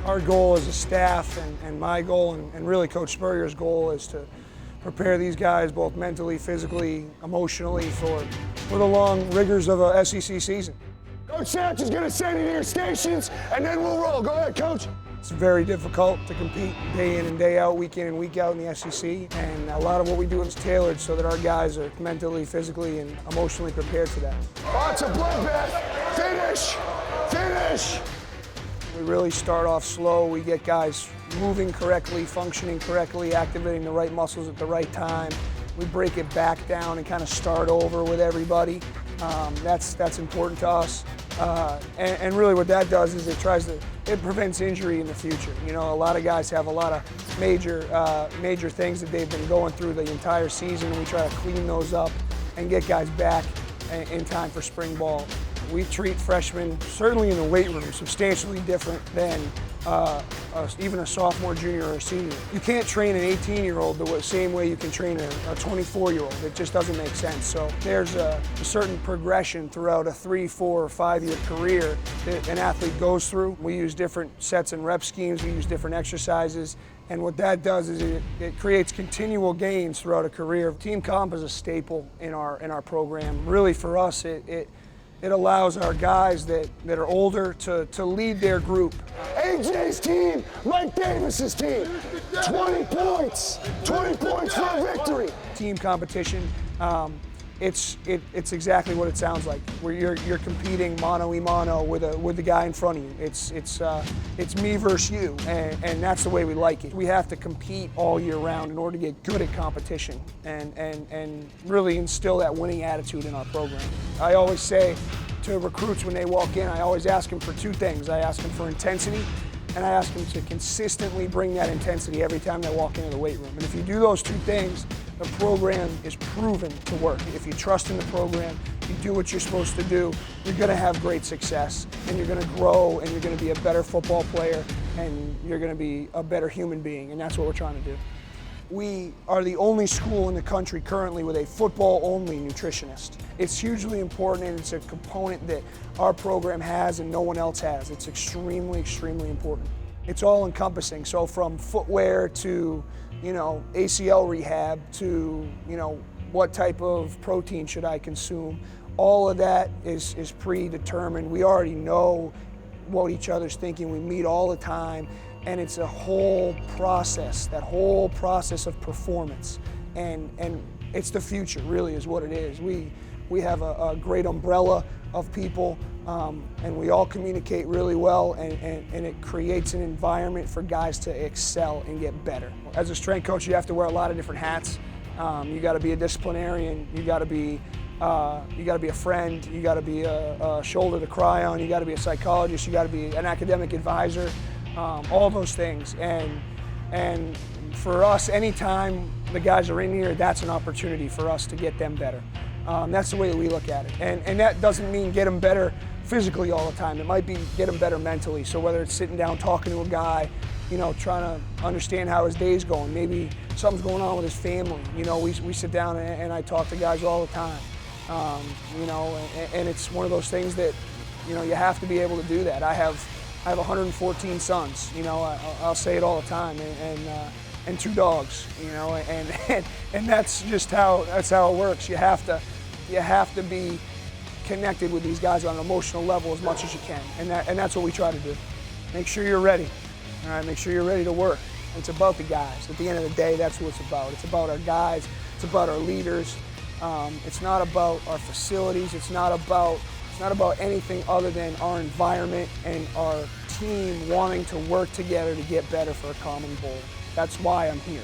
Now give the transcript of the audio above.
Our goal as a staff and my goal and really Coach Spurrier's goal is to prepare these guys both mentally, physically, emotionally for the long rigors of a SEC season. Coach Satch is going to send you to your stations, and then we'll roll. Go ahead, Coach. It's very difficult to compete day in and day out, week in and week out in the SEC, and a lot of what we do is tailored so that our guys are mentally, physically, and emotionally prepared for that. Oh, it's a bloodbath. Finish! Finish! We really start off slow. We get guys moving correctly, functioning correctly, activating the right muscles at the right time. We break it back down and kind of start over with everybody. That's important to us. And really what that does is it prevents injury in the future. You know, a lot of guys have a lot of major things that they've been going through the entire season. We try to clean those up and get guys back in time for spring ball. We treat freshmen, certainly in the weight room, substantially different than even a sophomore, junior, or a senior. You can't train an 18-year-old the same way you can train a 24-year-old. It just doesn't make sense. So there's a certain progression throughout a 3, 4, or 5-year career that an athlete goes through. We use different sets and rep schemes. We use different exercises. And what that does is it creates continual gains throughout a career. Team comp is a staple in our program. Really, for us, it allows our guys that are older to lead their group. AJ's team, Mike Davis's team, 20 points. 20 points for a victory. Team competition, it's exactly what it sounds like. Where you're competing mano-a-mano with the guy in front of you. It's me versus you, and that's the way we like it. We have to compete all year round in order to get good at competition and really instill that winning attitude in our program. I always say to recruits when they walk in, I always ask them for two things. I ask them for intensity, and I ask them to consistently bring that intensity every time they walk into the weight room. And if you do those two things, the program is proven to work. If you trust in the program, you do what you're supposed to do, you're gonna have great success, and you're gonna grow, and you're gonna be a better football player, and you're gonna be a better human being, and that's what we're trying to do. We are the only school in the country currently with a football-only nutritionist. It's hugely important, and it's a component that our program has and no one else has. It's extremely, extremely important. It's all encompassing, so from footwear to, you know, ACL rehab to, you know, what type of protein should I consume. All of that is predetermined. We already know what each other's thinking. We meet all the time. And it's a whole process, that whole process of performance. And it's the future, really, is what it is. We have a great umbrella of people, and we all communicate really well, and it creates an environment for guys to excel and get better. As a strength coach, you have to wear a lot of different hats. You gotta be a disciplinarian, you gotta be a friend, you gotta be a shoulder to cry on, you gotta be a psychologist, you gotta be an academic advisor. All those things, and for us, anytime the guys are in here, that's an opportunity for us to get them better. That's the way that we look at it, and that doesn't mean get them better physically all the time. It might be get them better mentally. So whether it's sitting down talking to a guy, you know, trying to understand how his day's going, maybe something's going on with his family. You know, we sit down and I talk to guys all the time. You know, and it's one of those things that, you know, you have to be able to do that. I have 114 sons, you know, I'll say it all the time, and 2 dogs, you know, and that's just how it works. You have to be connected with these guys on an emotional level as much as you can, and that's what we try to do. Make sure you're ready, all right? Make sure you're ready to work. It's about the guys. At the end of the day, that's what it's about. It's about our guys. It's about our leaders. It's not about our facilities. It's not about anything other than our environment and our team wanting to work together to get better for a common goal. That's why I'm here.